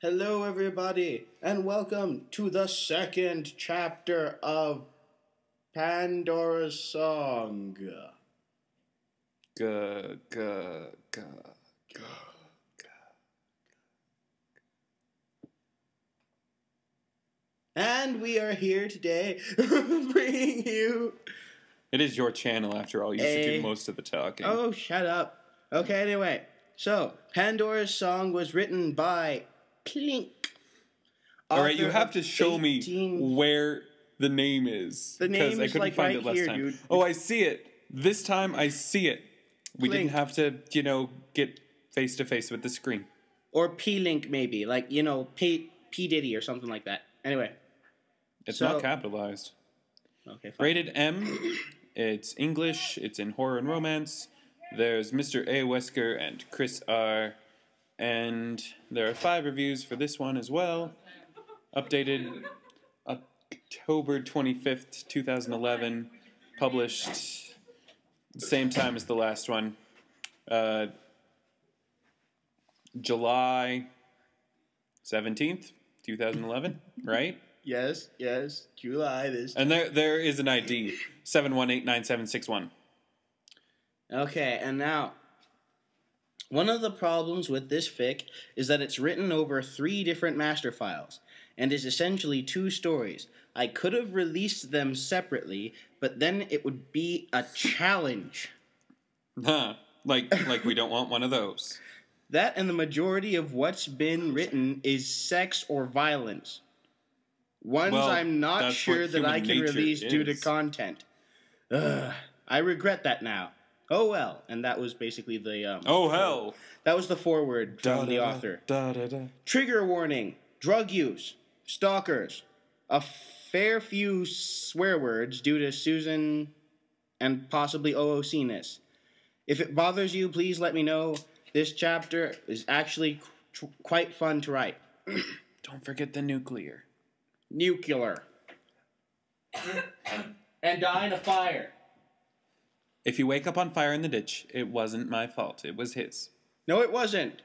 Hello, everybody, and welcome to the second chapter of Pandora's Song. G, g, g, g. And we are here today bringing you. It is your channel, after all. You should do most of the talking. Oh, shut up. Okay, anyway. So, Pandora's Song was written by Plink. Alright, you have to show me where the name is. The name is like right here, dude. Oh, I see it. This time I see it. We didn't have to, get face to face with the screen. Or P-Link, maybe. Like, P. Diddy or something like that. Anyway. It's not capitalized. Okay, fine. Rated M. It's English. It's in horror and romance. There's Mr. A. Wesker and Chris R. And there are 5 reviews for this one as well. Updated October 25th, 2011. Published the same time as the last one. July 17th, 2011, right? Yes, July this. And there is an ID, 7189761. Okay, and now, one of the problems with this fic is that it's written over 3 different master files, and is essentially 2 stories. I could have released them separately, but then it would be a challenge. Huh, like we don't want one of those. That and the majority of what's been written is sex or violence. Ones I'm not sure that I can release due to content. I regret that now. Oh well, and that was basically the oh hell. That was the foreword from the author. Trigger warning: drug use, stalkers, a fair few swear words due to Susan, and possibly OOC-ness. If it bothers you, please let me know. This chapter is actually quite fun to write. Don't forget the nuclear. Nucular. And die in a fire. If you wake up on fire in the ditch, it wasn't my fault. It was his. No, it wasn't.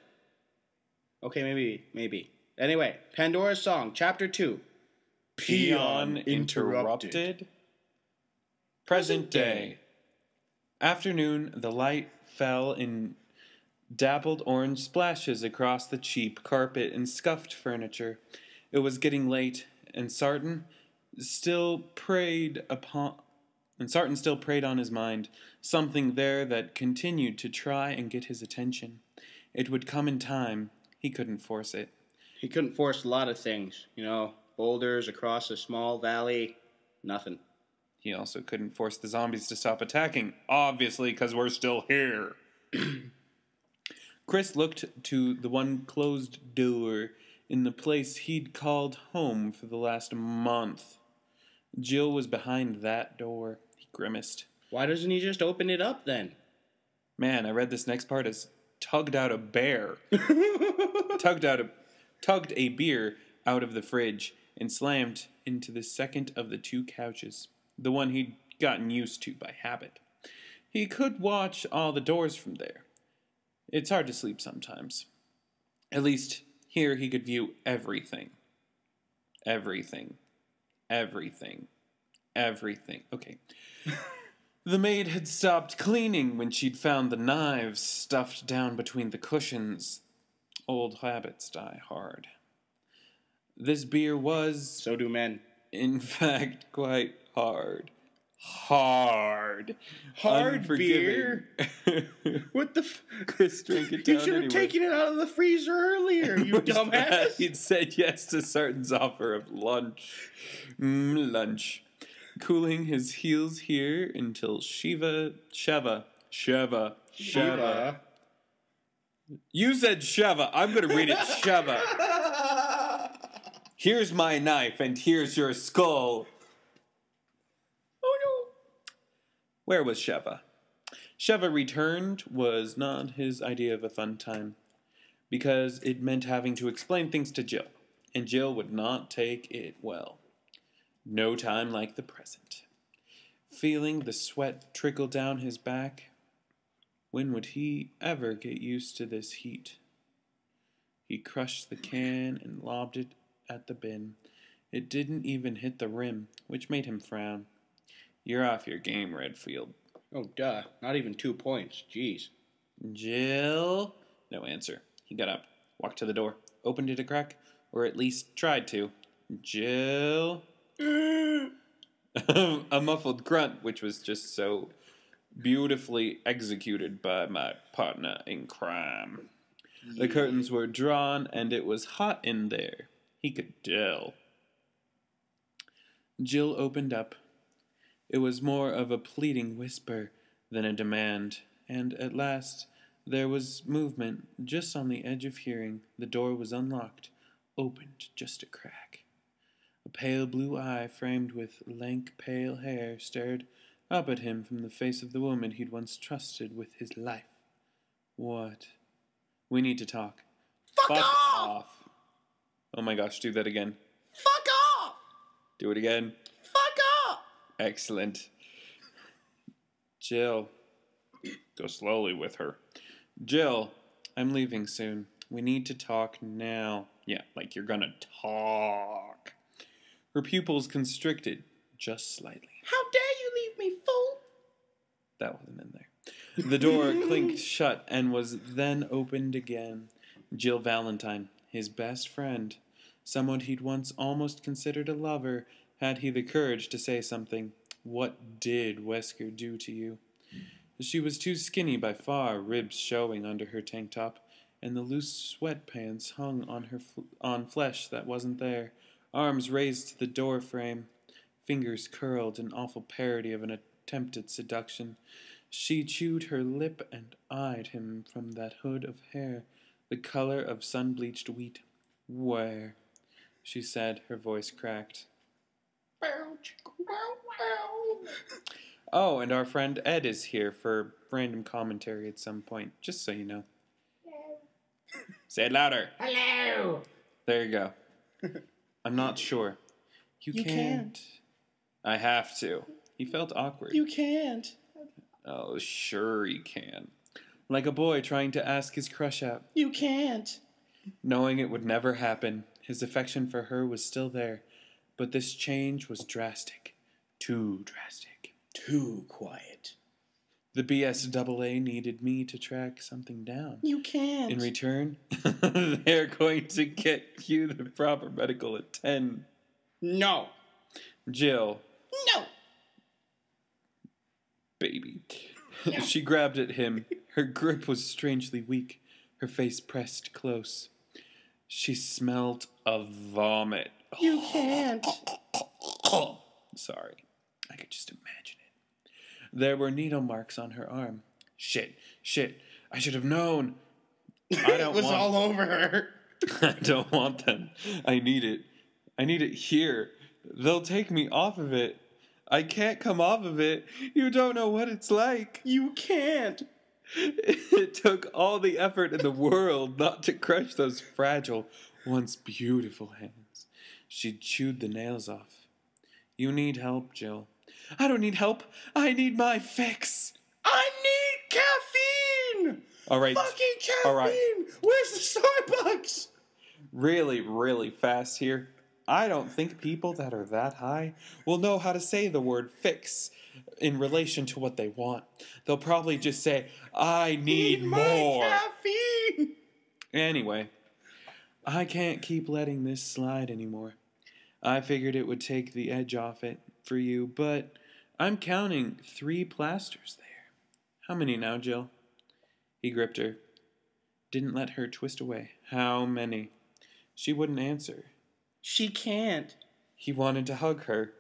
Okay, maybe. Anyway, Pandora's Song, Chapter 2. Peon interrupted. Present day. Afternoon, the light fell in dappled orange splashes across the cheap carpet and scuffed furniture. It was getting late, and Sarton still preyed on his mind, something there that continued to try and get his attention. It would come in time. He couldn't force it. He couldn't force a lot of things, boulders across a small valley, nothing. He also couldn't force the zombies to stop attacking, obviously, because we're still here. Chris looked to the one closed door in the place he'd called home for the last month. Jill was behind that door. He grimaced. Why doesn't he just open it up then? Man, I read this next part as tugged out a bear. tugged a beer out of the fridge and slammed into the second of the 2 couches, the one he'd gotten used to by habit. He could watch all the doors from there. It's hard to sleep sometimes. At least here he could view everything. Everything. Okay. The maid had stopped cleaning when she'd found the knives stuffed down between the cushions. Old habits die hard. This beer was... So do men. In fact, quite hard. Hard beer? What the Chris drank it down. You should have taken it out of the freezer earlier, you dumbass. He'd said yes to Sarton's offer of lunch. Lunch. Cooling his heels here until Sheva. You said Sheva. I'm going to read it Sheva. Here's my knife and here's your skull. Where was Sheva? Sheva returned was not his idea of a fun time, because it meant having to explain things to Jill, and Jill would not take it well. No time like the present. Feeling the sweat trickle down his back, when would he ever get used to this heat? He crushed the can and lobbed it at the bin. It didn't even hit the rim, which made him frown. You're off your game, Redfield. Oh, duh. Not even 2 points. Jeez. Jill? No answer. He got up, walked to the door, opened it a crack, or at least tried to. Jill? A muffled grunt, which was just so beautifully executed by my partner in crime. The curtains were drawn, and it was hot in there. He could tell. Jill opened up. It was more of a pleading whisper than a demand, and at last there was movement just on the edge of hearing. The door was unlocked, opened just a crack. A pale blue eye framed with lank pale hair stared up at him from the face of the woman he'd once trusted with his life. What? We need to talk. Fuck off! Oh my gosh, do that again. Fuck off! Do it again. Fuck off! Excellent. Jill. Go slowly with her. Jill, I'm leaving soon. We need to talk now. Yeah, like you're gonna talk. Her pupils constricted just slightly. How dare you leave me, fool? That wasn't in there. The door clinked shut and was then opened again. Jill Valentine, his best friend, someone he'd once almost considered a lover, had he the courage to say something. What did Wesker do to you? She was too skinny by far, ribs showing under her tank top, and the loose sweatpants hung on her on flesh that wasn't there. Arms raised to the door frame, fingers curled, an awful parody of an attempted seduction. She chewed her lip and eyed him from that hood of hair, the color of sun-bleached wheat. Where? She said, her voice cracked. Oh, and our friend Ed is here for random commentary at some point, just so you know. Say it louder. Hello. There you go. I'm not sure. You can't. I have to. He felt awkward. You can't. Oh, sure he can. Like a boy trying to ask his crush out. You can't. Knowing it would never happen, his affection for her was still there, but this change was drastic. Too drastic. Too quiet. The BSAA needed me to track something down. You can't. In return, they're going to get you the proper medical attention. No. Jill. No. Baby. No. She grabbed at him. Her grip was strangely weak, her face pressed close. She smelled of vomit. You can't. Sorry. I could just imagine it. There were needle marks on her arm. Shit. I should have known. I don't It was want... all over her. I don't want them. I need it. I need it here. They'll take me off of it. I can't come off of it. You don't know what it's like. You can't. It took all the effort in the world not to crush those fragile, once beautiful hands. She chewed the nails off. You need help, Jill. I don't need help. I need my fix. I need caffeine. All right. Fucking caffeine. All right. Where's the Starbucks? Really, really fast here. I don't think people that are that high will know how to say the word fix in relation to what they want. They'll probably just say, I need more. Caffeine. Anyway, I can't keep letting this slide anymore. I figured it would take the edge off it for you, but I'm counting 3 plasters there. How many now, Jill? He gripped her. Didn't let her twist away. How many? She wouldn't answer. She can't. He wanted to hug her.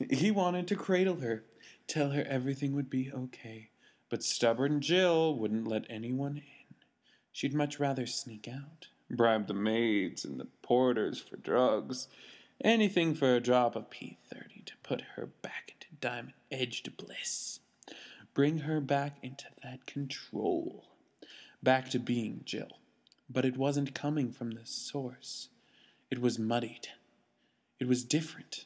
He wanted to cradle her, tell her everything would be okay. But stubborn Jill wouldn't let anyone in. She'd much rather sneak out, bribe the maids and the porters for drugs, anything for a drop of P30 to put her back into diamond-edged bliss. Bring her back into that control. Back to being Jill. But it wasn't coming from the source. It was muddied. It was different.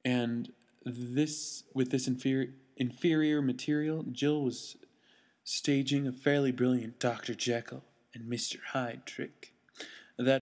And with this inferior material, Jill was staging a fairly brilliant Dr. Jekyll and Mr. Hyde trick.